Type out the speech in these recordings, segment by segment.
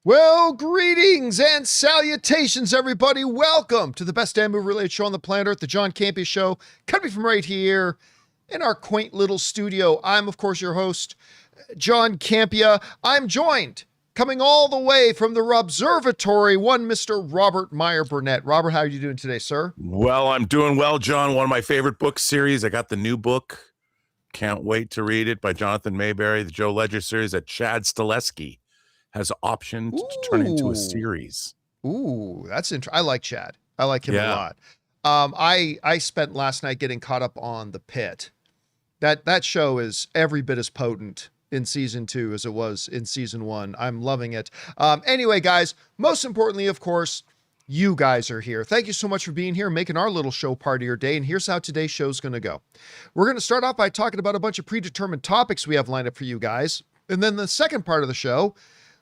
Well, greetings and salutations, everybody. Welcome to the best damn movie-related show on the planet Earth, the John Campea Show, coming from right here in our quaint little studio. I'm, of course, your host, John Campea. I'm joined, coming all the way from the Observatory, one Mr. Robert Meyer Burnett. Robert, how are you doing today, sir? Well, I'm doing well, John. One of my favorite book series. I got the new book. Can't wait to read it by Jonathan Mayberry, the Joe Ledger series that Chad Stileski has optioned to turn into a series. Ooh, that's interesting. I like Chad. I like him a Yeah. lot. I spent last night getting caught up on The Pit. That show is every bit as potent in season 2 as it was in season 1. I'm loving it. Anyway, guys, most importantly, of course, you guys are here. Thank you so much for being here, making our little show part of your day. And here's how today's show's going to go. We're going to start off by talking about a bunch of predetermined topics we have lined up for you guys. And then the second part of the show,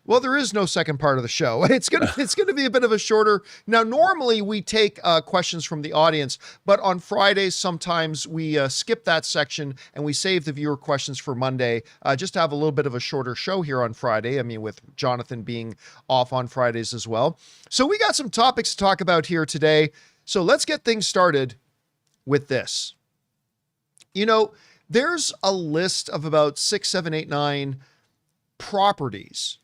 well, there is no second part of the show. It's gonna be a bit of a shorter. Now, normally we take questions from the audience, but on Fridays sometimes we skip that section and we save the viewer questions for Monday, just to have a little bit of a shorter show here on Friday. I mean, with Jonathan being off on Fridays as well. So we got some topics to talk about here today. So let's get things started with this. You know, there's a list of about 6, 7, 8, 9 properties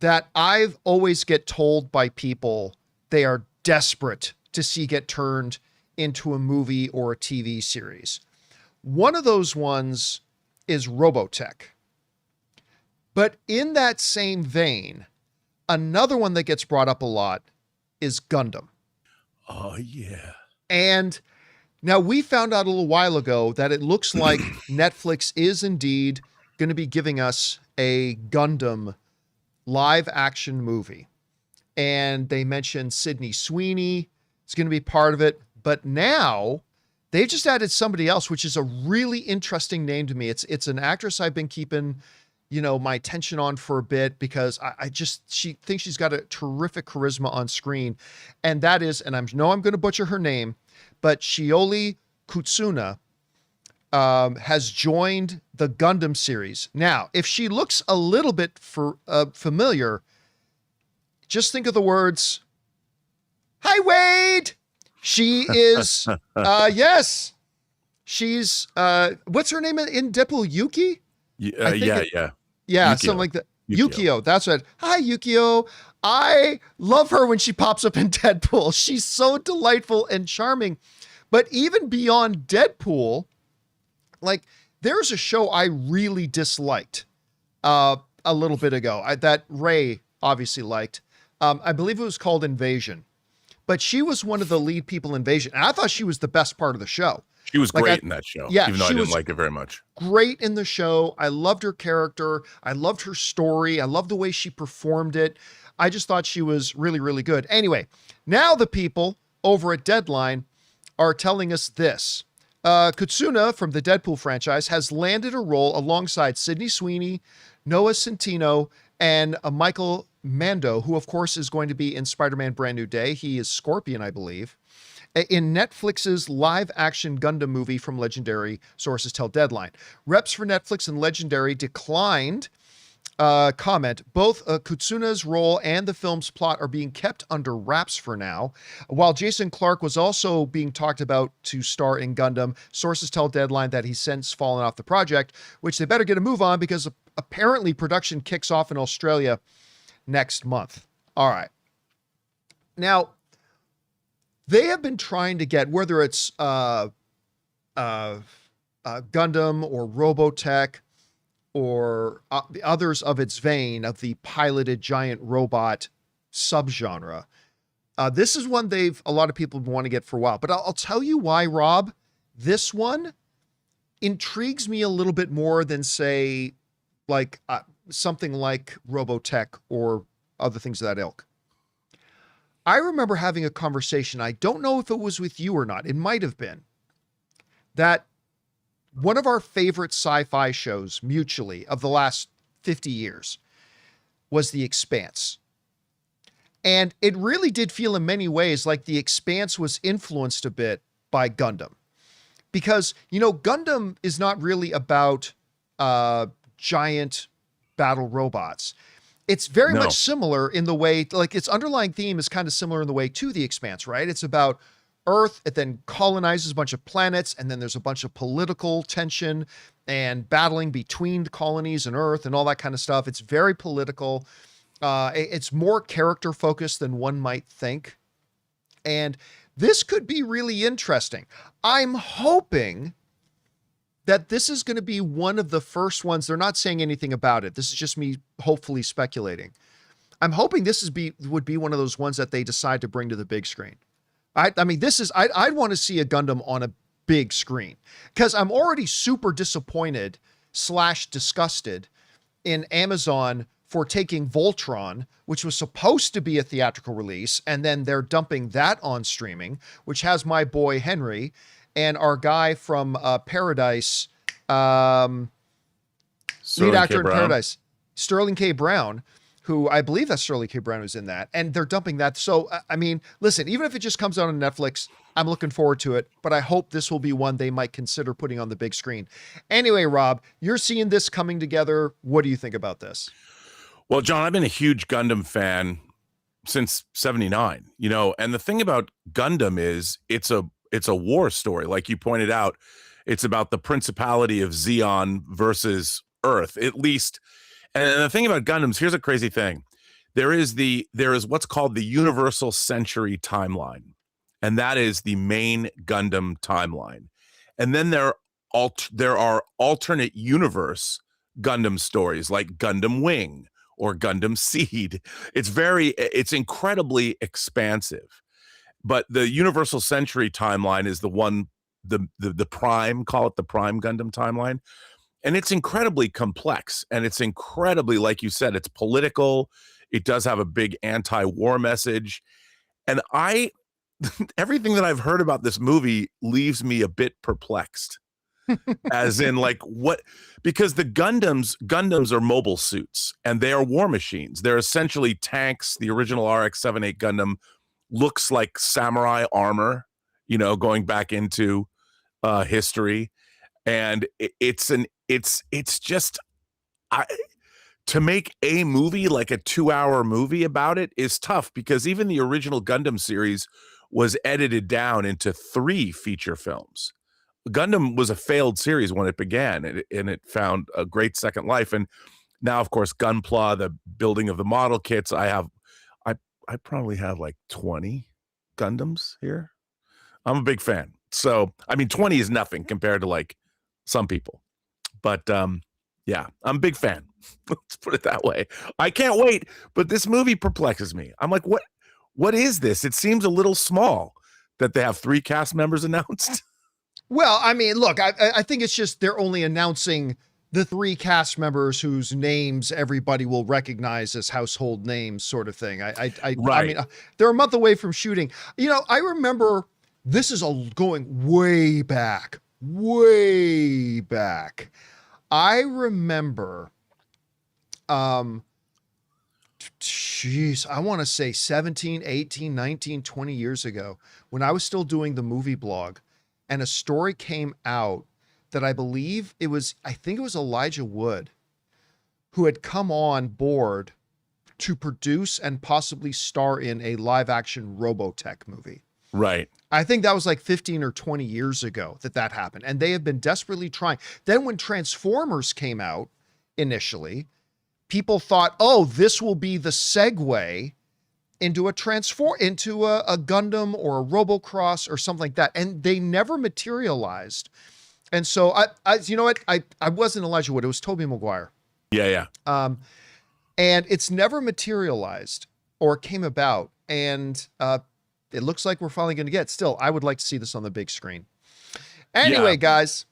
that I've always get told by people they are desperate to see get turned into a movie or a TV series. One of those ones is Robotech. But in that same vein, another one that gets brought up a lot is Gundam. Oh, yeah. And now we found out a little while ago that it looks like Netflix is indeed going to be giving us a Gundam live action movie. And they mentioned Sydney Sweeney is going to be part of it. But now they've just added somebody else, which is a really interesting name to me. It's an actress I've been keeping, my attention on for a bit because she thinks she's got a terrific charisma on screen. And that is, and I'm going to butcher her name, but Shioli Kutsuna has joined the Gundam series. Now, if she looks a little bit familiar, just think of the words, "Hi, Wade." She is, yes, she's, what's her name in Deadpool? Yuki? Yeah. Yeah, Yukio. something like that. Yukio, that's right. Hi, Yukio. I love her when she pops up in Deadpool. She's so delightful and charming. But even beyond Deadpool, like, there's a show I really disliked a little bit ago that Ray obviously liked. I believe it was called Invasion. But she was one of the lead people in Invasion. And I thought she was the best part of the show. She was great in that show, even though I didn't like it very much. Great in the show. I loved her character. I loved her story. I loved the way she performed it. I just thought she was really, really good. Anyway, now the people over at Deadline are telling us this. Kutsuna from the Deadpool franchise has landed a role alongside Sydney Sweeney, Noah Centineo, and Michael Mando, who of course is going to be in Spider-Man Brand New Day. He is Scorpion, I believe, in Netflix's live-action Gundam movie from Legendary, sources tell Deadline. Reps for Netflix and Legendary declined comment. Both Kutsuna's role and the film's plot are being kept under wraps for now. While Jason Clarke was also being talked about to star in Gundam, sources tell Deadline that he's since fallen off the project, which they better get a move on because apparently production kicks off in Australia next month. All right. Now, they have been trying to get, whether it's Gundam or Robotech, or the others of its vein of the piloted giant robot subgenre. This is one a lot of people want to get for a while, but I'll tell you why, Rob. This one intrigues me a little bit more than, say, like something like Robotech or other things of that ilk. I remember having a conversation, I don't know if it was with you or not, it might have been, that one of our favorite sci-fi shows mutually of the last 50 years was The Expanse. And it really did feel in many ways like The Expanse was influenced a bit by Gundam. Because, Gundam is not really about giant battle robots. It's very No. much similar in the way, like its underlying theme is kind of similar in the way to The Expanse, right? It's about Earth. It then colonizes a bunch of planets, and then there's a bunch of political tension and battling between the colonies and Earth and all that kind of stuff. It's very political. It's more character focused than one might think. And this could be really interesting. I'm hoping that this is going to be one of the first ones. They're not saying anything about it. This is just me hopefully speculating. I'm hoping this would be one of those ones that they decide to bring to the big screen. I mean, I'd want to see a Gundam on a big screen, because I'm already super disappointed / disgusted in Amazon for taking Voltron, which was supposed to be a theatrical release, and then they're dumping that on streaming, which has my boy Henry and our guy from Paradise, lead actor in Paradise, Sterling K. Brown, who I believe that's Sterling K. Brown who's in that, and they're dumping that. So, I mean, listen, even if it just comes out on Netflix, I'm looking forward to it, but I hope this will be one they might consider putting on the big screen. Anyway, Rob, you're seeing this coming together. What do you think about this? Well, John, I've been a huge Gundam fan since '79, and the thing about Gundam is it's a war story. Like you pointed out, it's about the principality of Zeon versus Earth, at least. And the thing about Gundams, here's a crazy thing. There is what's called the Universal Century timeline, and that is the main Gundam timeline. And then there are alternate universe Gundam stories like Gundam Wing or Gundam Seed. It's incredibly expansive. But the Universal Century timeline is the one, the prime, call it the prime Gundam timeline. And it's incredibly complex, and it's incredibly, like you said, it's political. It does have a big anti-war message. And everything that I've heard about this movie leaves me a bit perplexed. As in, like, what? Because the Gundams are mobile suits, and they are war machines. They're essentially tanks. The original RX-78 Gundam looks like samurai armor, going back into history. And it's just, to make a movie, like a 2-hour movie about it, is tough, because even the original Gundam series was edited down into 3 feature films. Gundam was a failed series when it began, and it found a great second life. And now, of course, Gunpla, the building of the model kits, I probably have like 20 Gundams here. I'm a big fan. So, I mean, 20 is nothing compared to like some people, but yeah, I'm a big fan. Let's put it that way. I can't wait, but this movie perplexes me. I'm like, what is this? It seems a little small that they have 3 cast members announced. Well, I mean, look, I think it's just they're only announcing the 3 cast members whose names everybody will recognize as household names, sort of thing. Right. I mean, they're a month away from shooting. I remember, this is going way back. I remember, I want to say 17, 18, 19, 20 years ago, when I was still doing the movie blog, and a story came out that I think it was Elijah Wood, who had come on board to produce and possibly star in a live action Robotech movie. Right. I think that was like 15 or 20 years ago that happened. And they have been desperately trying. Then when Transformers came out initially, people thought, oh, this will be the segue into a Gundam or a Robocross or something like that. And they never materialized. And so you know what? I wasn't Elijah Wood. It was Tobey Maguire. Yeah. And it's never materialized or came about. And, it looks like we're finally going to get. Still, I would like to see this on the big screen. Anyway, guys,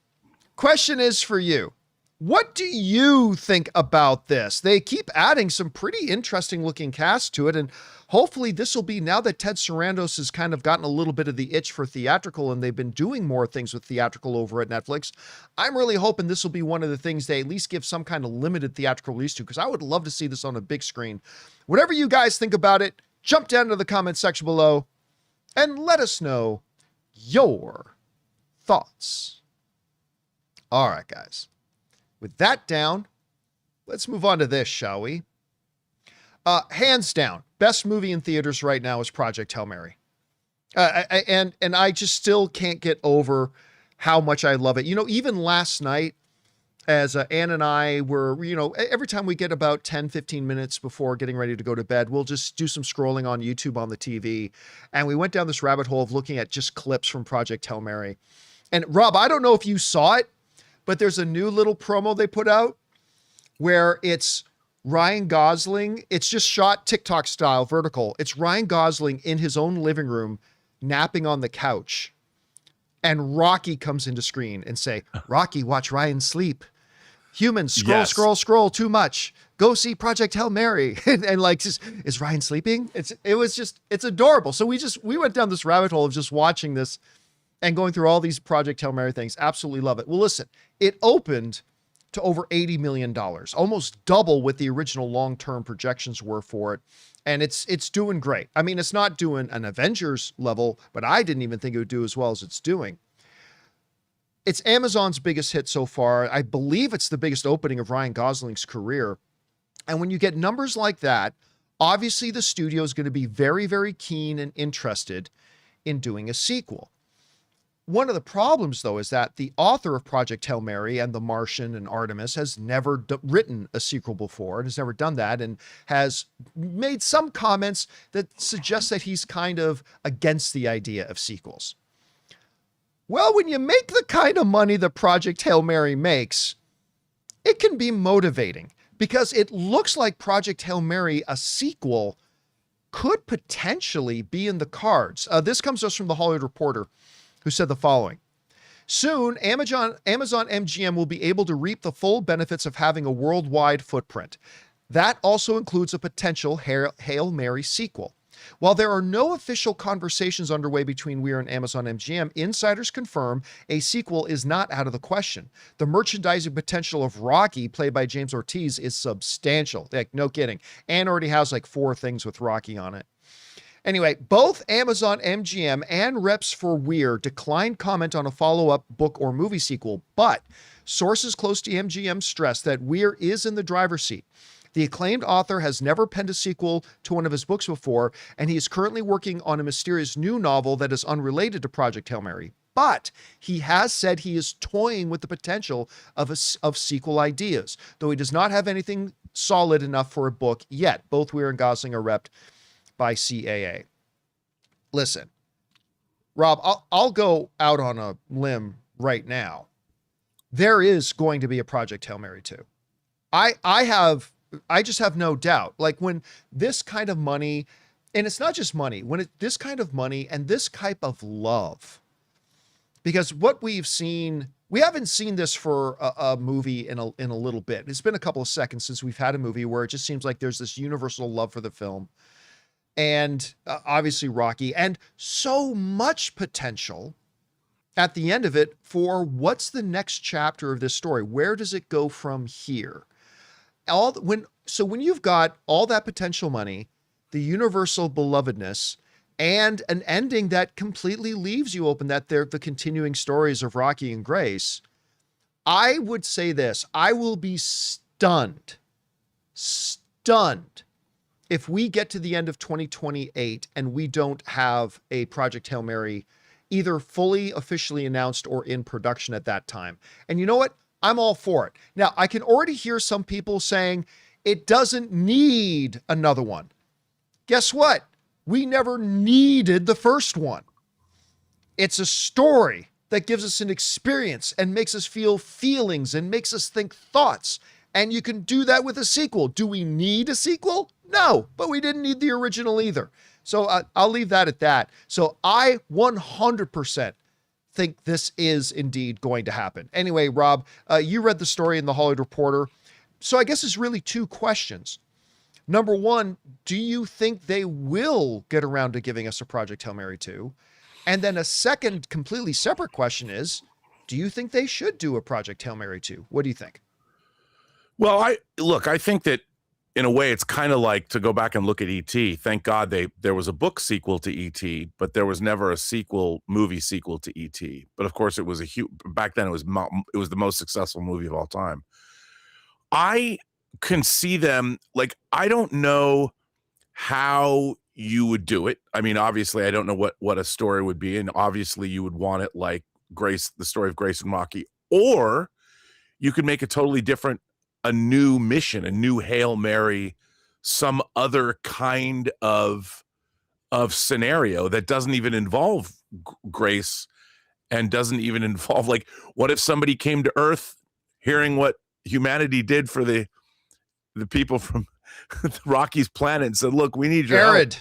question is for you. What do you think about this? They keep adding some pretty interesting looking cast to it. And hopefully this will be, now that Ted Sarandos has kind of gotten a little bit of the itch for theatrical, and they've been doing more things with theatrical over at Netflix, I'm really hoping this will be one of the things they at least give some kind of limited theatrical release to, because I would love to see this on a big screen. Whatever you guys think about it, jump down to the comment section below and let us know your thoughts. All right, guys. With that down, let's move on to this, shall we? Hands down, best movie in theaters right now is Project Hail Mary. And I just still can't get over how much I love it. You know, even last night, as Ann and I were, you know, every time we get about 10, 15 minutes before getting ready to go to bed, we'll just do some scrolling on YouTube on the TV. And we went down this rabbit hole of looking at just clips from Project Hail Mary. And Rob, I don't know if you saw it, but there's a new little promo they put out where it's Ryan Gosling. It's just shot TikTok style, vertical. It's Ryan Gosling in his own living room, napping on the couch. And Rocky comes into screen and say, Rocky, watch Ryan sleep. Humans, scroll too much. Go see Project Hail Mary. and like, is Ryan sleeping? It's adorable. So we went down this rabbit hole of just watching this and going through all these Project Hail Mary things. Absolutely love it. Well, listen, it opened to over $80 million, almost double what the original long-term projections were for it. And it's doing great. I mean, it's not doing an Avengers level, but I didn't even think it would do as well as it's doing. It's Amazon's biggest hit so far. I believe it's the biggest opening of Ryan Gosling's career. And when you get numbers like that, obviously the studio is going to be very, very keen and interested in doing a sequel. One of the problems, though, is that the author of Project Hail Mary and The Martian and Artemis has never written a sequel before and has never done that, and has made some comments that suggest that he's kind of against the idea of sequels. Well, when you make the kind of money that Project Hail Mary makes, it can be motivating because it looks like Project Hail Mary, a sequel, could potentially be in the cards. This comes to us from The Hollywood Reporter, who said the following. Soon, Amazon MGM will be able to reap the full benefits of having a worldwide footprint. That also includes a potential Hail Mary sequel. While there are no official conversations underway between Weir and Amazon MGM, insiders confirm a sequel is not out of the question. The merchandising potential of Rocky, played by James Ortiz, is substantial. Like, no kidding. And already has like 4 things with Rocky on it. Anyway, both Amazon MGM and reps for Weir declined comment on a follow-up book or movie sequel, but sources close to MGM stress that Weir is in the driver's seat. The acclaimed author has never penned a sequel to one of his books before, and he is currently working on a mysterious new novel that is unrelated to Project Hail Mary. But he has said he is toying with the potential of sequel ideas, though he does not have anything solid enough for a book yet. Both Weir and Gosling are repped by CAA. Listen, Rob, I'll go out on a limb right now. There is going to be a Project Hail Mary 2. I just have no doubt. Like, when this kind of money, and it's not just money, this kind of money and this type of love, because what we've seen, we haven't seen this for a movie in a little bit. It's been a couple of seconds since we've had a movie where it just seems like there's this universal love for the film. And obviously Rocky, and so much potential at the end of it for what's the next chapter of this story? Where does it go from here? When you've got all that potential money, the universal belovedness, and an ending that completely leaves you open, that they're the continuing stories of Rocky and Grace, I would say this: I will be stunned if we get to the end of 2028 and we don't have a Project Hail Mary either fully officially announced or in production at that time. And you know what? I'm all for it. Now, I can already hear some people saying it doesn't need another one. Guess what? We never needed the first one. It's a story that gives us an experience and makes us feel feelings and makes us think thoughts. And you can do that with a sequel. Do we need a sequel? No, but we didn't need the original either. So I'll leave that at that. So I 100% think this is indeed going to happen. Anyway, Rob, you read the story in the Hollywood Reporter. So I guess it's really 2 questions. Number 1, do you think they will get around to giving us a Project Hail Mary 2? And then a second, completely separate question is, do you think they should do a Project Hail Mary 2? What do you think? Well, I think that in a way it's kind of like, to go back and look at E.T. Thank God there was a book sequel to E.T., but there was never a movie sequel to E.T. But of course it was back then it was the most successful movie of all time. I can see them, like, I don't know how you would do it. I mean, obviously, I don't know what a story would be, and obviously, you would want it like Grace, the story of Grace and Rocky, or you could make a totally different, a new mission, a new Hail Mary, some other kind of scenario that doesn't even involve Grace and doesn't even involve, like, what if somebody came to Earth hearing what humanity did for the people from Rocky's planet and said, look, we need your help.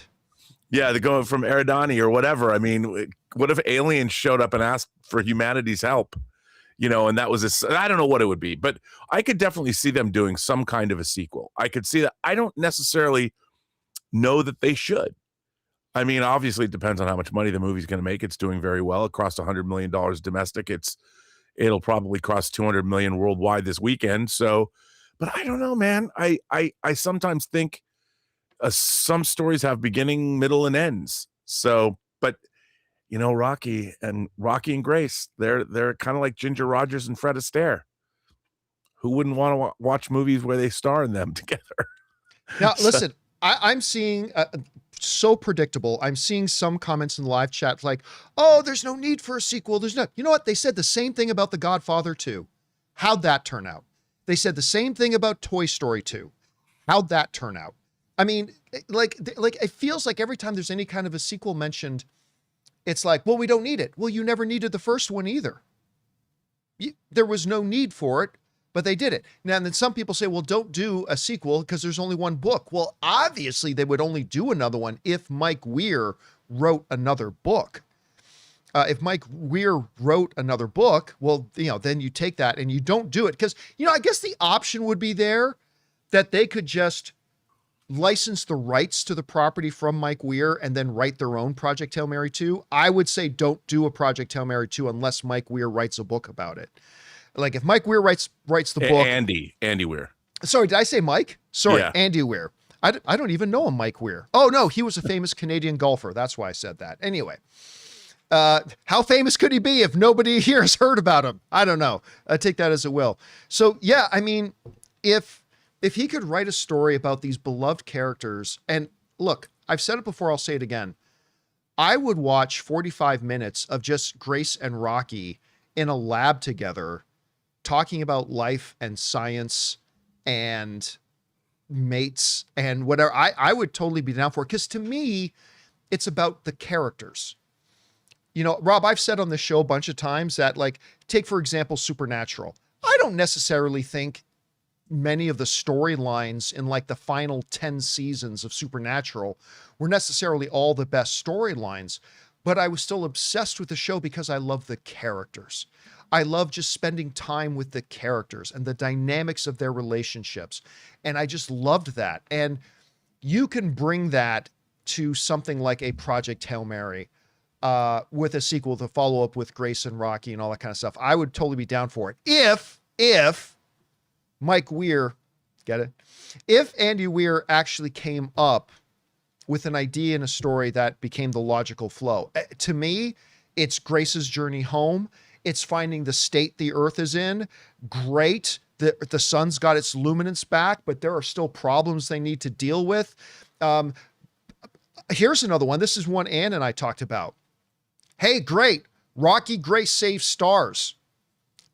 Yeah, they're going from Eridani or whatever. I mean, what if aliens showed up and asked for humanity's help? You know, and that was I don't know what it would be, but I could definitely see them doing some kind of a sequel. I could see that. I don't necessarily know that they should. I mean, obviously, it depends on how much money the movie's going to make. It's doing very well. It crossed $100 million domestic. It'll probably cross $200 million worldwide this weekend. So, but I don't know, man. I sometimes think some stories have beginning, middle, and ends. So, but you know, Rocky and Grace, they're kind of like Ginger Rogers and Fred Astaire. Who wouldn't want to watch movies where they star in them together? Now, listen, I'm seeing so predictable. I'm seeing some comments in the live chat like, oh, there's no need for a sequel. There's not. You know what? They said the same thing about The Godfather 2. How'd that turn out? They said the same thing about Toy Story 2. How'd that turn out? I mean, like it feels like every time there's any kind of a sequel mentioned, it's like, well, we don't need it. Well, you never needed the first one either. There was no need for it, but they did it. Now, and then some people say, well, don't do a sequel because there's only one book. Well, obviously they would only do another one if Mike Weir wrote another book. If Mike Weir wrote another book, well, you know, then you take that and you don't do it because, you know, I guess the option would be there that they could just license the rights to the property from Mike Weir and then write their own Project Hail Mary 2. I would say don't do a Project Hail Mary 2 unless Mike Weir writes a book about it. Like if Mike Weir writes the book. Andy Weir. Sorry, did I say Mike? Sorry, yeah. Andy Weir. I don't even know a Mike Weir. Oh, no, he was a famous Canadian golfer. That's why I said that. Anyway, how famous could he be if nobody here has heard about him? I don't know. Take that as it will. So, yeah, I mean, if he could write a story about these beloved characters, and look, I've said it before, I'll say it again. I would watch 45 minutes of just Grace and Rocky in a lab together talking about life and science and mates and whatever. I would totally be down for it because to me, it's about the characters. You know, Rob, I've said on the show a bunch of times that, like, take, for example, Supernatural. I don't necessarily think many of the storylines in like the final 10 seasons of Supernatural were necessarily all the best storylines, but I was still obsessed with the show because I love the characters. I love just spending time with the characters and the dynamics of their relationships. And I just loved that. And you can bring that to something like a Project Hail Mary with a sequel to follow up with Grace and Rocky and all that kind of stuff. I would totally be down for it. If Mike Weir, get it? If Andy Weir actually came up with an idea and a story that became the logical flow. To me, it's Grace's journey home. It's finding the state the Earth is in. Great. The sun's got its luminance back, but there are still problems they need to deal with. Here's another one. This is one Ann and I talked about. Hey, great. Rocky Grace saves stars.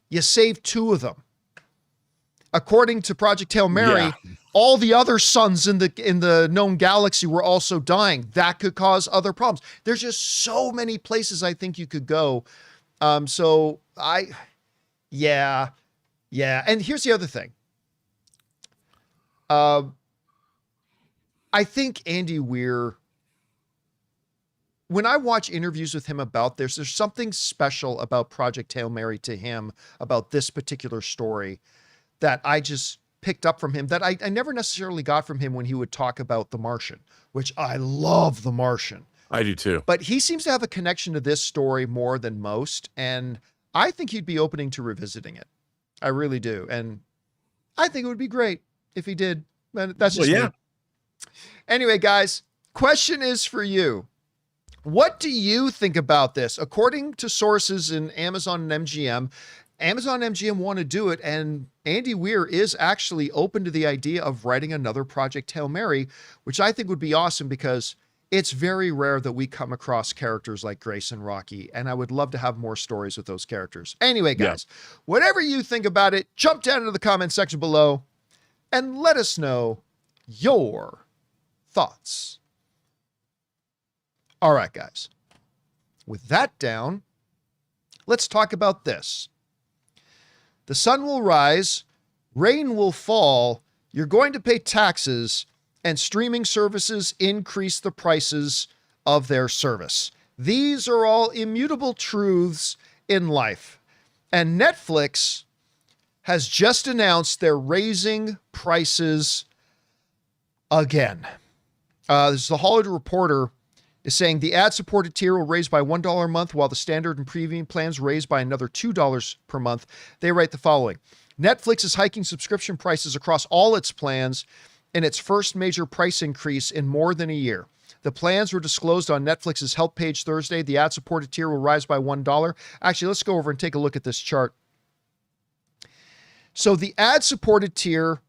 You saved 2 of them. According to Project Hail Mary, all the other suns in the known galaxy were also dying. That could cause other problems. There's just so many places I think you could go. And here's the other thing. I think Andy Weir, when I watch interviews with him about this, there's something special about Project Hail Mary to him, about this particular story, that I just picked up from him that I never necessarily got from him when he would talk about The Martian, which I love The Martian. I do too. But he seems to have a connection to this story more than most, and I think he'd be opening to revisiting it. I really do. And I think it would be great if he did. That's just me. Anyway, guys, question is for you. What do you think about this? According to sources in Amazon and MGM, Amazon MGM want to do it, and Andy Weir is actually open to the idea of writing another Project Hail Mary, which I think would be awesome because it's very rare that we come across characters like Grace and Rocky, and I would love to have more stories with those characters. Anyway, guys, whatever you think about it, jump down into the comment section below and let us know your thoughts. All right, guys. With that down, let's talk about this. The sun will rise, rain will fall, you're going to pay taxes, and streaming services increase the prices of their service. These are all immutable truths in life. And Netflix has just announced they're raising prices again. This is the Hollywood Reporter is saying the ad-supported tier will raise by $1 a month, while the standard and premium plans raise by another $2 per month. They write the following. Netflix is hiking subscription prices across all its plans in its first major price increase in more than a year. The plans were disclosed on Netflix's help page Thursday. The ad-supported tier will rise by $1. Actually, let's go over and take a look at this chart. So the ad-supported tier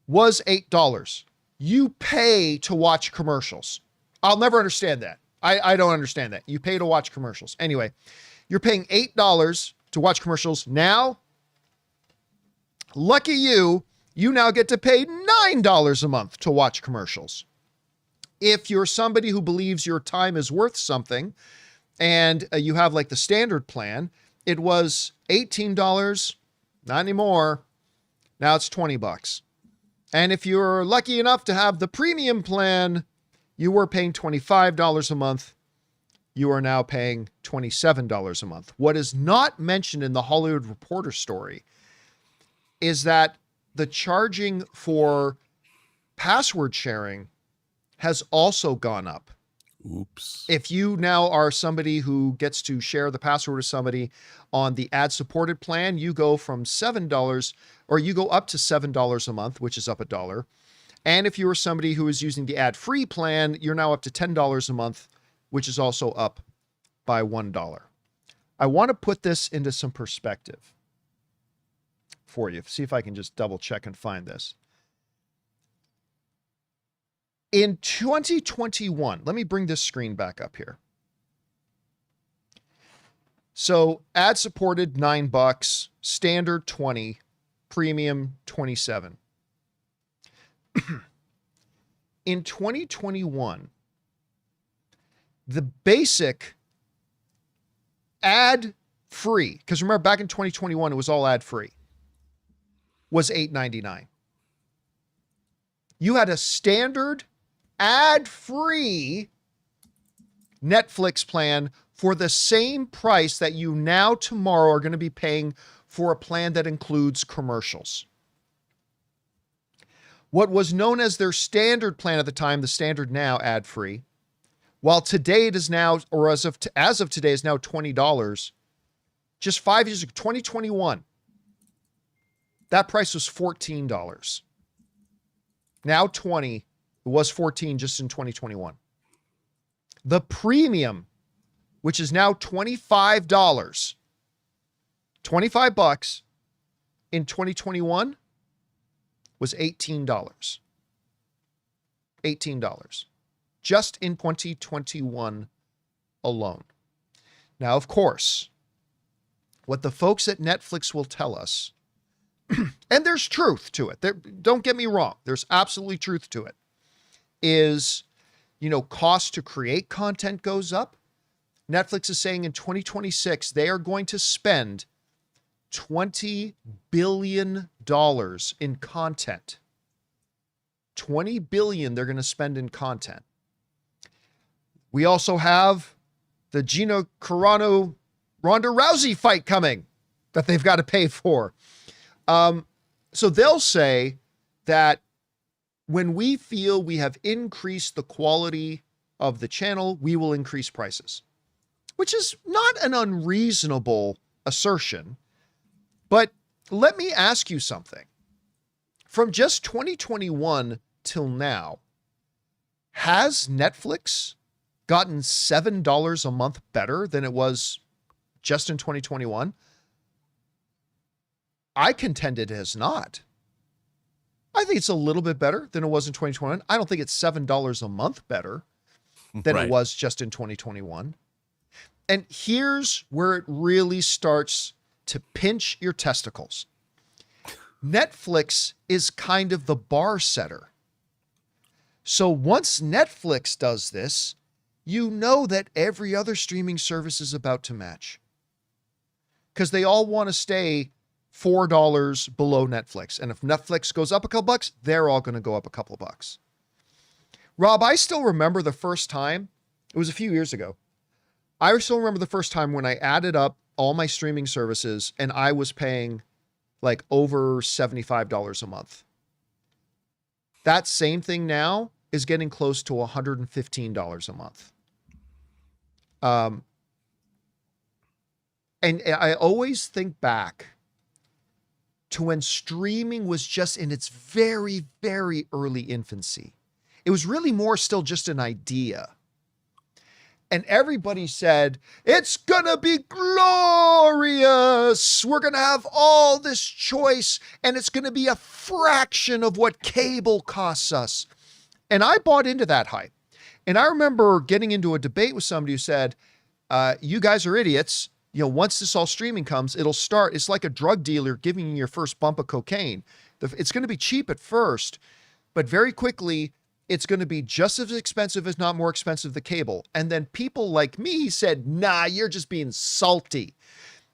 was $8. You pay to watch commercials. I'll never understand that. I don't understand that. You pay to watch commercials. Anyway, you're paying $8 to watch commercials. Now, lucky you, you now get to pay $9 a month to watch commercials. If you're somebody who believes your time is worth something and you have like the standard plan, it was $18, not anymore. Now it's $20. And if you're lucky enough to have the premium plan, you were paying $25 a month. You are now paying $27 a month. What is not mentioned in the Hollywood Reporter story is that the charging for password sharing has also gone up. Oops. If you now are somebody who gets to share the password with somebody on the ad-supported plan, you go from $7, or you go up to $7 a month, which is up $1. And if you are somebody who is using the ad-free plan, you're now up to $10 a month, which is also up by $1. I want to put this into some perspective for you. See if I can just double check and find this. In 2021, let me bring this screen back up here. So ad-supported $9, standard $20, premium $27. In 2021, the basic ad-free, because remember back in 2021, it was all ad-free, was $8.99. You had a standard ad-free Netflix plan for the same price that you now tomorrow are going to be paying for a plan that includes commercials. What was known as their standard plan at the time, the standard now ad-free, while today it is now, or as of today is now $20, just 5 years ago, 2021, that price was $14. Now 20, it was 14 just in 2021. The premium, which is now $25, $25 in 2021 was $18. $18 just in 2021 alone. Now, of course, what the folks at Netflix will tell us, and there's truth to it. Don't get me wrong. There's absolutely truth to it. Is, cost to create content goes up. Netflix is saying in 2026, they are going to spend $20 billion in content. $20 billion they're going to spend in content. We also have the Gina Carano Ronda Rousey fight coming that they've got to pay for. So they'll say that when we feel we have increased the quality of the channel, we will increase prices, which is not an unreasonable assertion. But let me ask you something. From just 2021 till now, has Netflix gotten $7 a month better than it was just in 2021? I contend it has not. I think it's a little bit better than it was in 2021. I don't think it's $7 a month better than it was just in 2021. And here's where it really starts to pinch your testicles. Netflix is kind of the bar setter. So once Netflix does this, you know that every other streaming service is about to match. Because they all want to stay $4 below Netflix. And if Netflix goes up a couple bucks, they're all going to go up a couple bucks. Rob, I still remember the first time, it was a few years ago. I still remember the first time when I added up all my streaming services and I was paying like over $75 a month. That same thing now is getting close to $115 a month. And I always think back to when streaming was just in its very, very early infancy. It was really more still just an idea. And everybody said, it's gonna be glorious. We're gonna have all this choice and it's gonna be a fraction of what cable costs us. And I bought into that hype. And I remember getting into a debate with somebody who said, you guys are idiots. You know, once this all streaming comes, it'll start. It's like a drug dealer giving you your first bump of cocaine. It's going to be cheap at first, but very quickly, it's going to be just as expensive, if not more expensive, than cable. And then people like me said, nah, you're just being salty.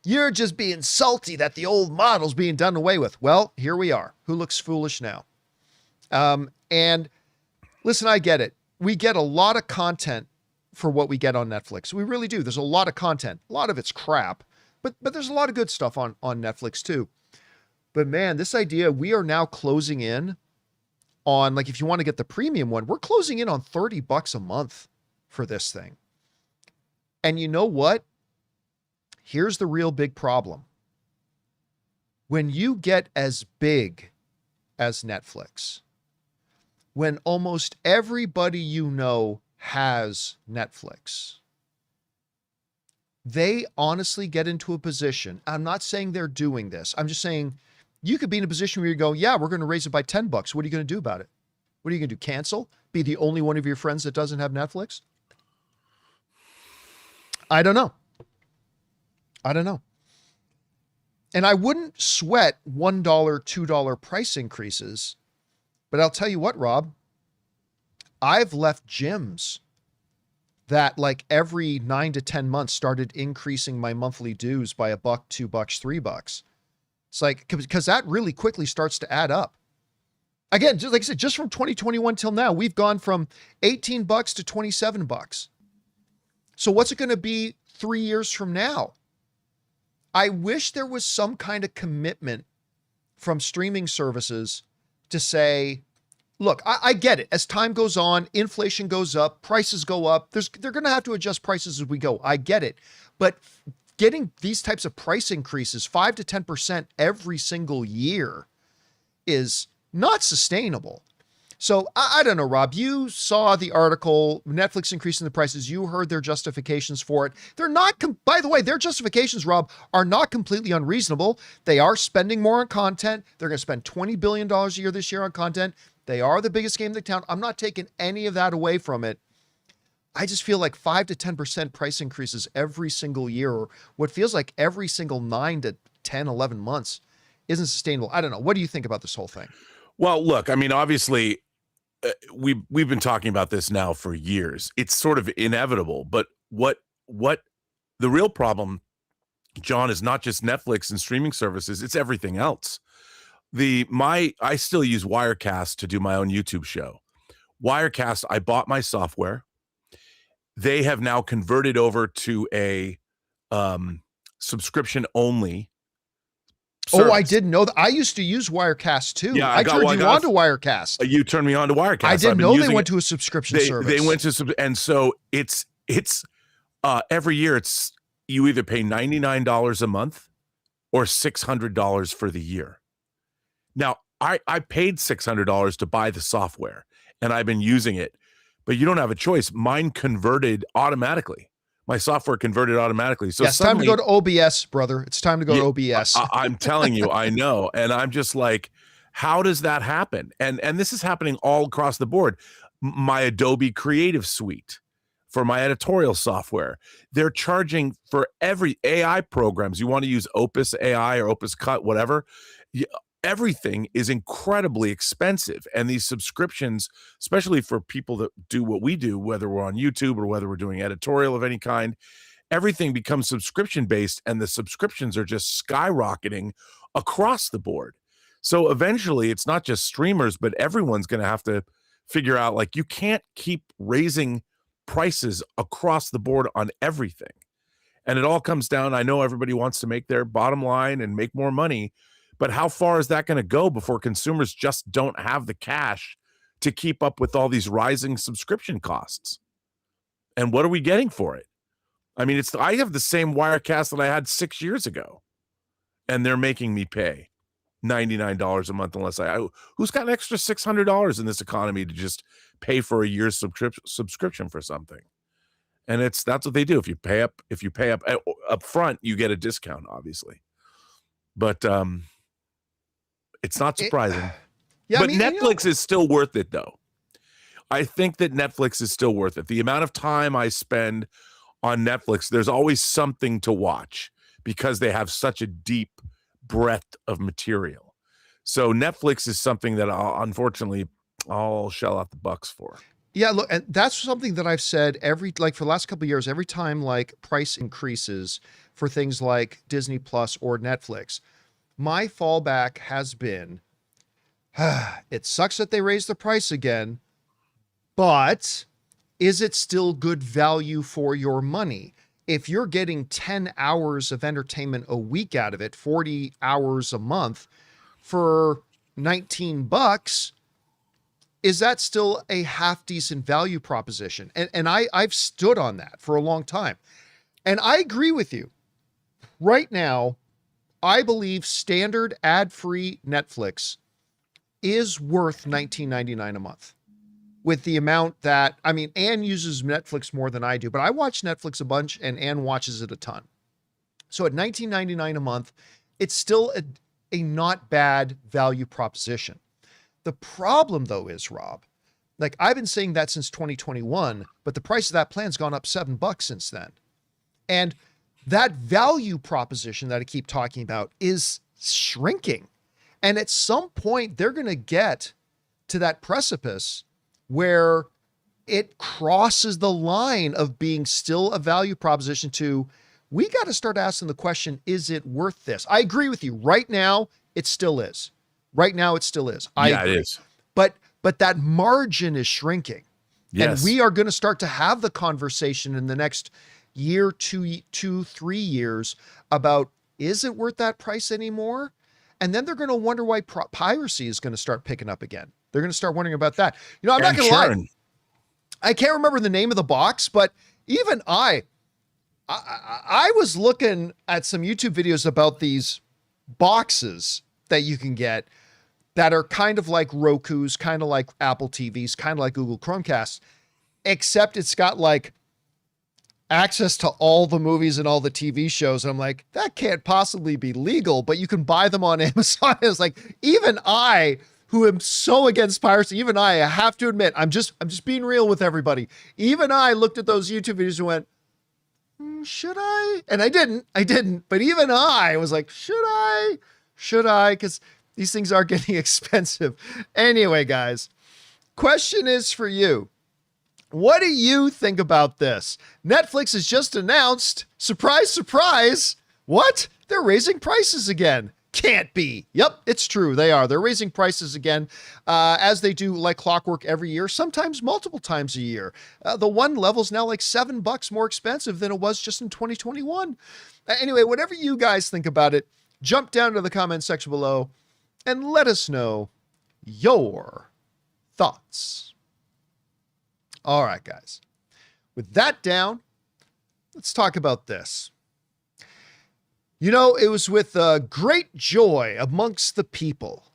You're just being salty that the old model's being done away with. Well, here we are. Who looks foolish now? And listen, I get it. We get a lot of content for what we get on Netflix. We really do. There's a lot of content. A lot of it's crap, but there's a lot of good stuff on Netflix too. But man, this idea, we are now closing in on, like, if you want to get the premium one, we're closing in on $30 a month for this thing. And you know what? Here's the real big problem. When you get as big as Netflix, when almost everybody you know has Netflix, they honestly get into a position. I'm not saying they're doing this. I'm just saying you could be in a position where you go, yeah, we're going to raise it by $10. What are you going to do about it? What are you going to do? Cancel? Be the only one of your friends that doesn't have Netflix? I don't know. And I wouldn't sweat $1, $2 price increases, but I'll tell you what, Rob, I've left gyms that like every 9 to 10 months started increasing my monthly dues by $1, $2, $3. It's like, because that really quickly starts to add up. Again, just like I said, just from 2021 till now, we've gone from $18 to $27. So what's it going to be 3 years from now? I wish there was some kind of commitment from streaming services to say, look, I get it. As time goes on, inflation goes up, prices go up. They're going to have to adjust prices as we go. I get it. But getting these types of price increases, 5 to 10% every single year, is not sustainable. So I don't know, Rob, you saw the article, Netflix increasing the prices. You heard their justifications for it. They're not, by the way, their justifications, Rob, are not completely unreasonable. They are spending more on content. They're going to spend $20 billion a year this year on content. They are the biggest game in the town. I'm not taking any of that away from it. I just feel like 5 to 10% price increases every single year, or what feels like every single 9 to 10, 11 months, isn't sustainable. I don't know. What do you think about this whole thing? Well, look, I mean, obviously, we've been talking about this now for years. It's sort of inevitable, but what the real problem, John, is not just Netflix and streaming services, it's everything else. I still use Wirecast to do my own YouTube show. Wirecast, I bought my software. They have now converted over to a subscription only service. Oh, I didn't know that. I used to use Wirecast too. Yeah, I turned you on to Wirecast. You turned me on to Wirecast. I didn't know they went to a subscription service. They went to, and so it's every year you either pay $99 a month or $600 for the year. Now, I paid $600 to buy the software, and I've been using it, but you don't have a choice. Mine converted automatically. My software converted automatically. So it's time to go to OBS, brother. It's time to go to OBS. I'm telling you, I know. And I'm just like, how does that happen? And this is happening all across the board. My Adobe Creative Suite for my editorial software, they're charging for every AI programs. You want to use Opus AI or Opus Cut, whatever. Everything is incredibly expensive. And these subscriptions, especially for people that do what we do, whether we're on YouTube or whether we're doing editorial of any kind, everything becomes subscription based, and the subscriptions are just skyrocketing across the board. So eventually it's not just streamers, but everyone's going to have to figure out, like, you can't keep raising prices across the board on everything. And it all comes down, I know everybody wants to make their bottom line and make more money, but how far is that going to go before consumers just don't have the cash to keep up with all these rising subscription costs? And what are we getting for it? I mean, I have the same Wirecast that I had 6 years ago, and they're making me pay $99 a month unless who's got an extra $600 in this economy to just pay for a year's subscription for something? And that's what they do. If you pay up front, you get a discount, obviously. But it's not surprising. But Netflix is still worth it, though. I think that Netflix is still worth it. The amount of time I spend on Netflix, there's always something to watch because they have such a deep breadth of material. So Netflix is something that I'll shell out the bucks for. Yeah, look, and that's something that I've said for the last couple of years, every time like price increases for things like Disney Plus or Netflix, my fallback has been, it sucks that they raised the price again, but is it still good value for your money? If you're getting 10 hours of entertainment a week out of it, 40 hours a month for $19, is that still a half decent value proposition? And I've stood on that for a long time. And I agree with you. Right now, I believe standard ad-free Netflix is worth $19.99 a month. With the amount that, I mean, Ann uses Netflix more than I do, but I watch Netflix a bunch and Ann watches it a ton. So at $19.99 a month, it's still a not bad value proposition. The problem though is, Rob, like I've been saying that since 2021, but the price of that plan's gone up $7 since then. And that value proposition that I keep talking about is shrinking. And at some point they're going to get to that precipice where it crosses the line of being still a value proposition to, we got to start asking the question, is it worth this? I agree with you. Right now, it still is. Right now, it still is. I agree. It is. But that margin is shrinking. Yes. And we are going to start to have the conversation in the next year, 3 years about, is it worth that price anymore? And then they're going to wonder why piracy is going to start picking up again. They're going to start wondering about that. You know, I'm not going to lie. I can't remember the name of the box, but even I was looking at some YouTube videos about these boxes that you can get that are kind of like Roku's, kind of like Apple TVs, kind of like Google Chromecasts, except it's got like access to all the movies and all the TV shows. And I'm like, that can't possibly be legal, but you can buy them on Amazon. It's like, even I, who am so against piracy, even I have to admit, I'm just being real with everybody. Even I looked at those YouTube videos and went, should I? And I didn't, but even I was like, should I? Because these things are getting expensive. Anyway, guys, question is for you. What do you think about this? Netflix has just announced, surprise, surprise. What? They're raising prices again. Can't be. Yep, it's true. They are. They're raising prices again, as they do like clockwork every year, sometimes multiple times a year. The one level is now like $7 more expensive than it was just in 2021. Anyway, whatever you guys think about it, jump down to the comment section below and let us know your thoughts. All right, guys. With that down, let's talk about this. You know, it was with great joy amongst the people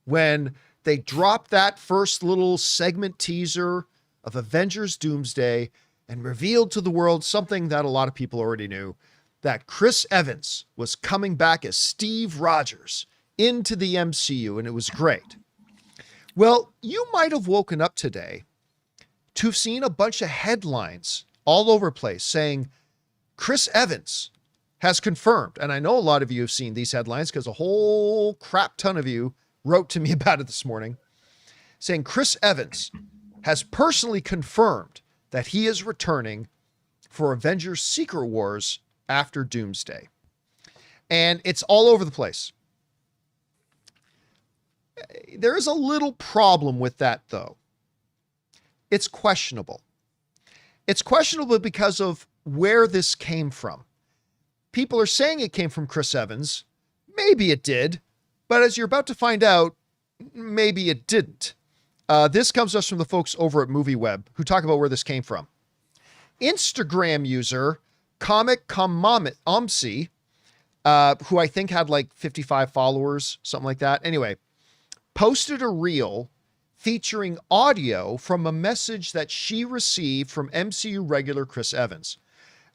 when they dropped that first little segment teaser of Avengers Doomsday, and revealed to the world something that a lot of people already knew, that Chris Evans was coming back as Steve Rogers into the MCU, and it was great. Well, you might have woken up today to have seen a bunch of headlines all over the place saying Chris Evans has confirmed. And I know a lot of you have seen these headlines because a whole crap ton of you wrote to me about it this morning, saying Chris Evans has personally confirmed that he is returning for Avengers Secret Wars after Doomsday. And it's all over the place. There is a little problem with that, though. It's questionable. It's questionable because of where this came from. People are saying it came from Chris Evans. Maybe it did, but as you're about to find out, maybe it didn't. This comes to us from the folks over at MovieWeb who talk about where this came from. Instagram user Comic Omsi, who I think had like 55 followers, something like that. Anyway, posted a reel featuring audio from a message that she received from MCU regular Chris Evans,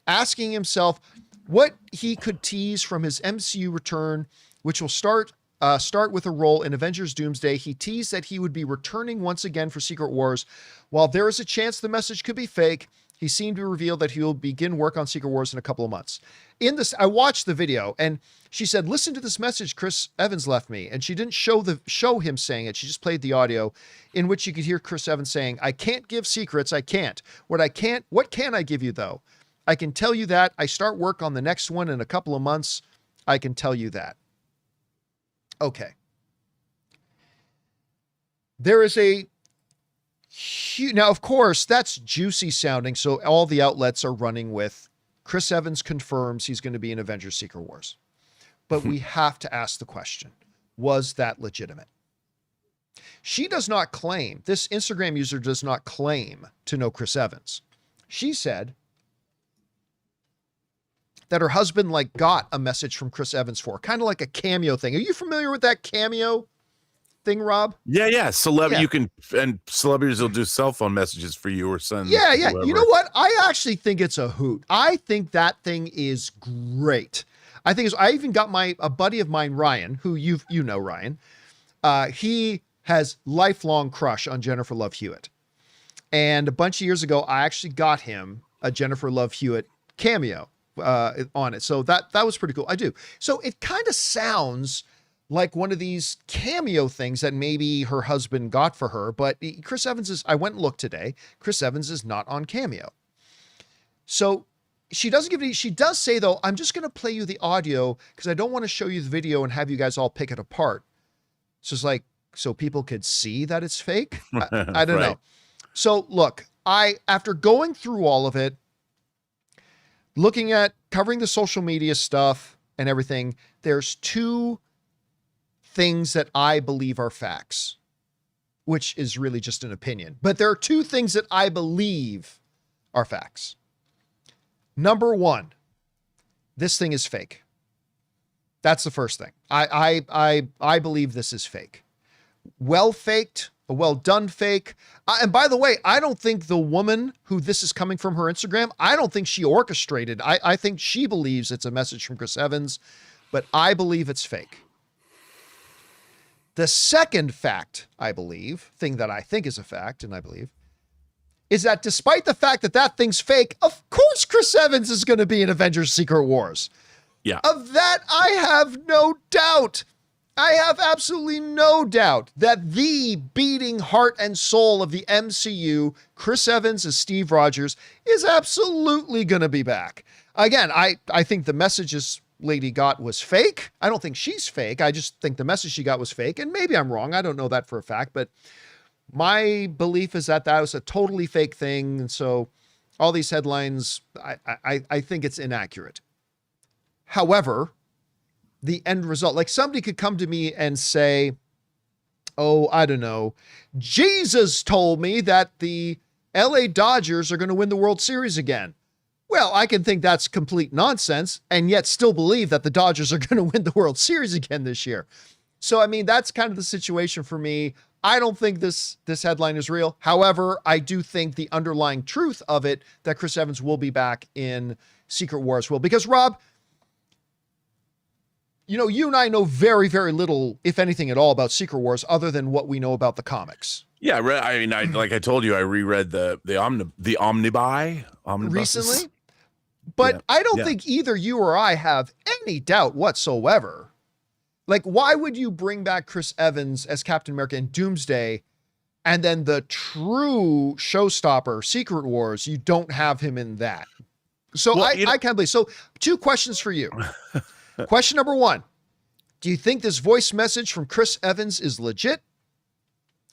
asking himself what he could tease from his MCU return, which will start with a role in Avengers Doomsday. He teased that he would be returning once again for Secret Wars. While there is a chance the message could be fake, he seemed to reveal that he will begin work on Secret Wars in a couple of months. In this, I watched the video and she said, listen to this message Chris Evans left me. And she didn't show him saying it. She just played the audio in which you could hear Chris Evans saying, I can't give secrets. I can't. What can I give you though? I can tell you that I start work on the next one in a couple of months. I can tell you that. Okay. There is a huge, now of course that's juicy sounding. So all the outlets are running with Chris Evans confirms he's going to be in Avengers Secret Wars. But we have to ask the question, was that legitimate? She does not claim, this Instagram user does not claim to know Chris Evans. She said that her husband like got a message from Chris Evans for kind of like a cameo thing. Are you familiar with that cameo thing, Rob? Yeah. Yeah. You can, and celebrities will do cell phone messages for you or send. Yeah. Whoever. You know what? I actually think it's a hoot. I think that thing is great. I even got a buddy of mine, Ryan, who you know, Ryan. He has lifelong crush on Jennifer Love Hewitt. And a bunch of years ago, I actually got him a Jennifer Love Hewitt cameo on it. So that was pretty cool. I do. So it kind of sounds like one of these cameo things that maybe her husband got for her, but Chris Evans I went and looked today. Chris Evans is not on Cameo. So she doesn't give it, she does say though, I'm just going to play you the audio because I don't want to show you the video and have you guys all pick it apart. So it's like, so people could see that it's fake. I don't know. So look, after going through all of it, looking at covering the social media stuff and everything, there's two things that I believe are facts, which is really just an opinion. But there are two things that I believe are facts. Number one, this thing is fake. That's the first thing. I believe this is fake. Well faked, a well done fake. And by the way, I don't think the woman who this is coming from her Instagram, I don't think she orchestrated. I think she believes it's a message from Chris Evans, but I believe it's fake. The second fact, I believe, thing that I think is a fact, and I believe, is that despite the fact that that thing's fake, of course Chris Evans is going to be in Avengers Secret Wars. Yeah. Of that, I have no doubt. I have absolutely no doubt that the beating heart and soul of the MCU, Chris Evans as Steve Rogers, is absolutely going to be back. Again, I think the messages lady got was fake. I don't think she's fake. I just think the message she got was fake. And maybe I'm wrong. I don't know that for a fact, but my belief is that that was a totally fake thing. And so all these headlines, I think it's inaccurate. However, the end result, like somebody could come to me and say, oh, I don't know, Jesus told me that the LA Dodgers are going to win the World Series again. Well, I can think that's complete nonsense and yet still believe that the Dodgers are going to win the World Series again this year. So, I mean, that's kind of the situation for me. I don't think this headline is real. However, I do think the underlying truth of it, that Chris Evans will be back in Secret Wars will. Because Rob, you and I know very, very little, if anything at all, about Secret Wars other than what we know about the comics. Yeah, I mean, like I told you, I reread the Omnibuses Recently. But I don't think either you or I have any doubt whatsoever. Like, why would you bring back Chris Evans as Captain America in Doomsday, and then the true showstopper, Secret Wars, you don't have him in that? So I can't believe. So 2 questions for you. Question number 1, do you think this voice message from Chris Evans is legit?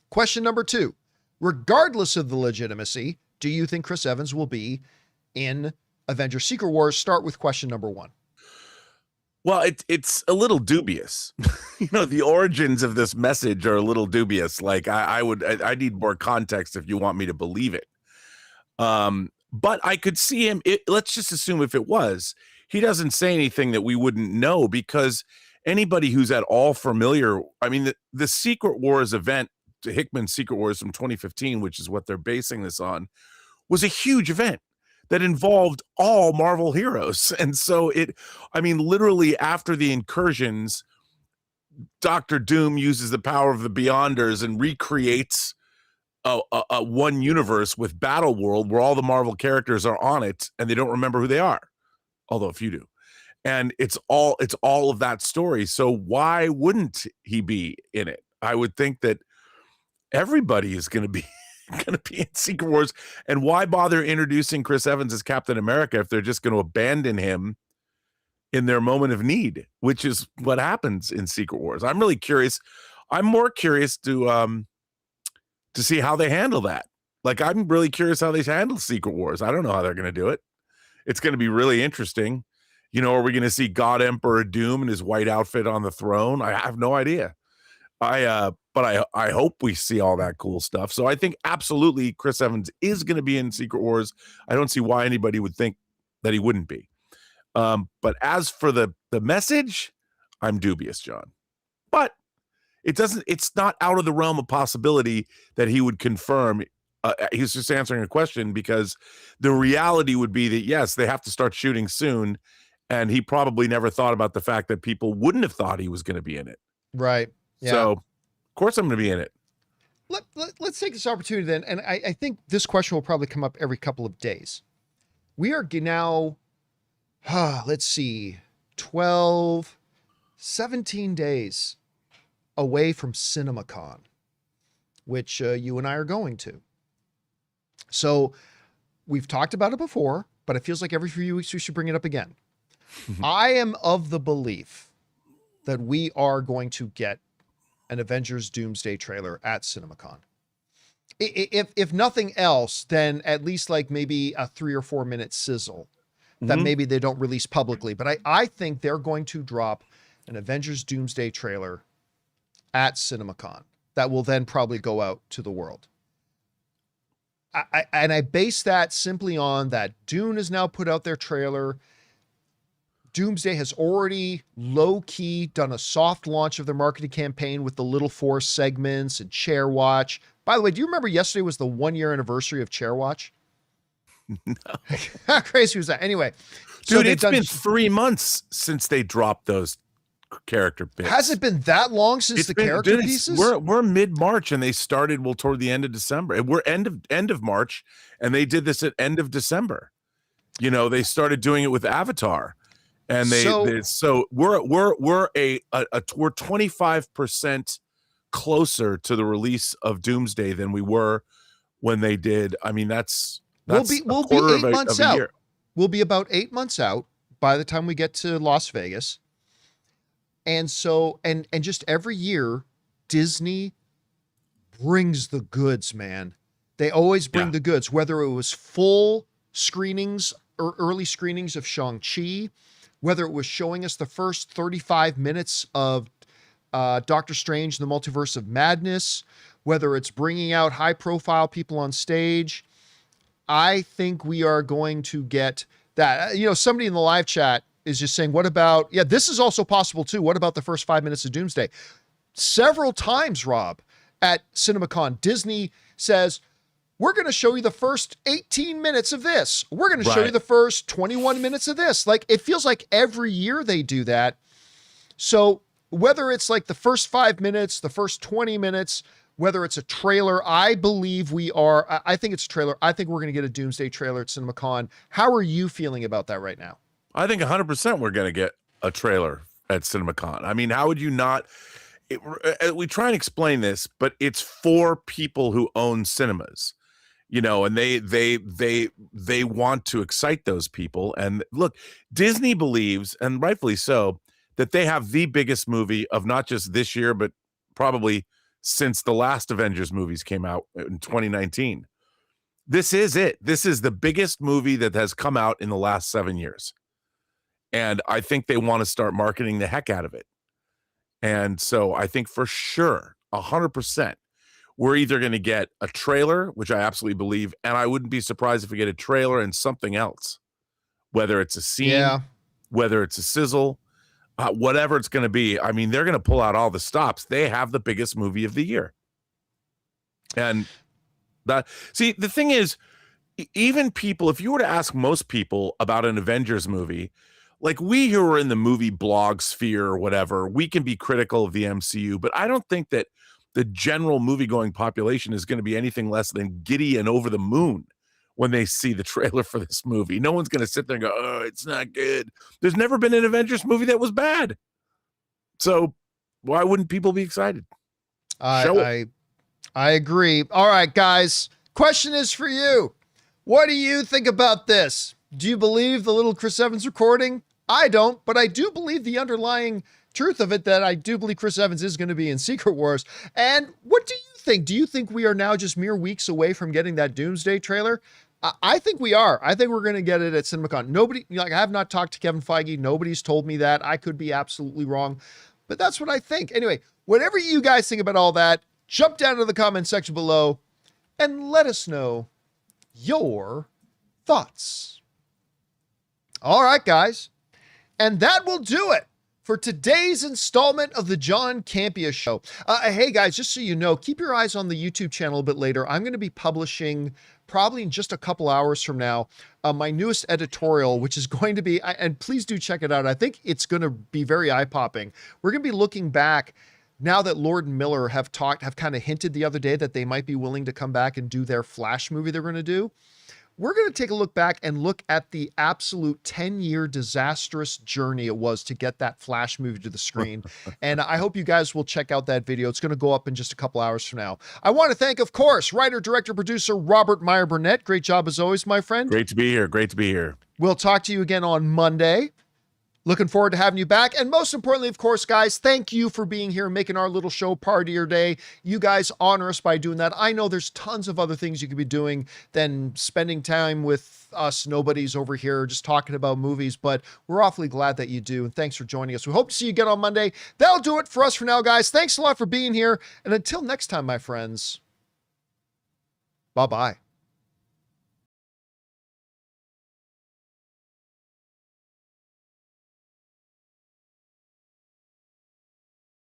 Question number 2, regardless of the legitimacy, do you think Chris Evans will be in Avengers Secret Wars? Start with question number 1. Well, it's a little dubious. The origins of this message are a little dubious. Like I need more context if you want me to believe it. But I could see him. Let's just assume if it was, he doesn't say anything that we wouldn't know, because anybody who's at all familiar, I mean, the Secret Wars event, Hickman's Secret Wars from 2015, which is what they're basing this on, was a huge event that involved all Marvel heroes. And so literally after the incursions, Dr. Doom uses the power of the Beyonders and recreates a one universe with Battle World where all the Marvel characters are on it and they don't remember who they are. Although a few do. And it's all of that story. So why wouldn't he be in it? I would think that everybody is going to be in Secret Wars. And why bother introducing Chris Evans as Captain America if they're just going to abandon him in their moment of need, which is what happens in Secret Wars. I'm really curious. I'm more curious to see how they handle that. Like, I'm really curious how they handle Secret Wars. I don't know how they're going to do it. It's going to be really interesting. Are we going to see God Emperor Doom in his white outfit on the throne? I have no idea. But I hope we see all that cool stuff. So I think absolutely Chris Evans is going to be in Secret Wars. I don't see why anybody would think that he wouldn't be. But as for the message, I'm dubious, John. But it's not out of the realm of possibility that he would confirm. He's just answering a question, because the reality would be that, yes, they have to start shooting soon. And he probably never thought about the fact that people wouldn't have thought he was going to be in it. Right. Yeah. So, of course, I'm going to be in it. Let's take this opportunity then. And I think this question will probably come up every couple of days. We are now, let's see, 12, 17 days away from CinemaCon, which you and I are going to. So we've talked about it before, but it feels like every few weeks we should bring it up again. I am of the belief that we are going to get an Avengers Doomsday trailer at CinemaCon. If nothing else, then at least like maybe a 3 or 4 minute sizzle that maybe they don't release publicly. But I think they're going to drop an Avengers Doomsday trailer at CinemaCon that will then probably go out to the world. I base that simply on that Dune has now put out their trailer. Doomsday has already low-key done a soft launch of their marketing campaign with the Little Force segments and Chair Watch. By the way, do you remember yesterday was the 1-year anniversary of Chair Watch? No. How crazy was that? Anyway. Dude, it's been 3 months since they dropped those character bits. Has it been that long since character pieces? We're mid-March and they started toward the end of December. We're end of March and they did this at end of December. They started doing it with Avatar. And we're 25% closer to the release of Doomsday than we were when they did. I mean, we'll be 8 months out. Year. We'll be about 8 months out by the time we get to Las Vegas. And so, and just every year, Disney brings the goods, man. They always bring the goods, whether it was full screenings or early screenings of Shang-Chi, whether it was showing us the first 35 minutes of Doctor Strange, the Multiverse of Madness, whether it's bringing out high-profile people on stage. I think we are going to get that. Somebody in the live chat is just saying, what about, this is also possible too. What about the first 5 minutes of Doomsday? Several times, Rob, at CinemaCon. Disney says, we're going to show you the first 18 minutes of this. We're going to show you the first 21 minutes of this. Like, it feels like every year they do that. So whether it's like the first 5 minutes, the first 20 minutes, whether it's a trailer, I believe I think it's a trailer. I think we're going to get a Doomsday trailer at CinemaCon. How are you feeling about that right now? I think 100% we're going to get a trailer at CinemaCon. I mean, how would you not? We try and explain this, but it's for people who own cinemas, you know, and they want to excite those people. And look, Disney believes, and rightfully so, that they have the biggest movie of not just this year, but probably since the last Avengers movies came out in 2019. This is it. This is the biggest movie that has come out in the last 7 years. And I think they want to start marketing the heck out of it. And so I think for sure, 100%, we're either going to get a trailer, which I absolutely believe, and I wouldn't be surprised if we get a trailer and something else, whether it's a scene, whether it's a sizzle, whatever it's going to be. I mean, they're going to pull out all the stops. They have the biggest movie of the year. And see, the thing is, even people, if you were to ask most people about an Avengers movie, like we who are in the movie blog sphere or whatever, we can be critical of the MCU, but I don't think that the general movie-going population is going to be anything less than giddy and over the moon when they see the trailer for this movie. No one's going to sit there and go, oh, it's not good. There's never been an Avengers movie that was bad. So why wouldn't people be excited? I agree. All right, guys. Question is for you. What do you think about this? Do you believe the little Chris Evans recording? I don't, but I do believe the underlying truth of it, that I do believe Chris Evans is going to be in Secret Wars. And what do you think? Do you think we are now just mere weeks away from getting that Doomsday trailer? I think we are. I think we're going to get it at CinemaCon. Nobody, like, I have not talked to Kevin Feige. Nobody's told me that. I could be absolutely wrong, but that's what I think. Anyway, whatever you guys think about all that, jump down to the comment section below and let us know your thoughts. All right, guys. And that will do it for today's installment of the John Campea Show. Hey, guys, just so you know, keep your eyes on the YouTube channel a bit later. I'm going to be publishing, probably in just a couple hours from now, my newest editorial, which is going to be, and please do check it out. I think it's going to be very eye-popping. We're going to be looking back now that Lord and Miller have kind of hinted the other day that they might be willing to come back and do their Flash movie they're going to do. We're going to take a look back and look at the absolute 10-year disastrous journey it was to get that Flash movie to the screen. And I hope you guys will check out that video. It's going to go up in just a couple hours from now. I want to thank, of course, writer, director, producer, Robert Meyer Burnett. Great job as always, my friend. Great to be here. Great to be here. We'll talk to you again on Monday. Looking forward to having you back. And most importantly, of course, guys, thank you for being here and making our little show part of your day. You guys honor us by doing that. I know there's tons of other things you could be doing than spending time with us nobodies over here just talking about movies, but we're awfully glad that you do. And thanks for joining us. We hope to see you again on Monday. That'll do it for us for now, guys. Thanks a lot for being here. And until next time, my friends, bye-bye.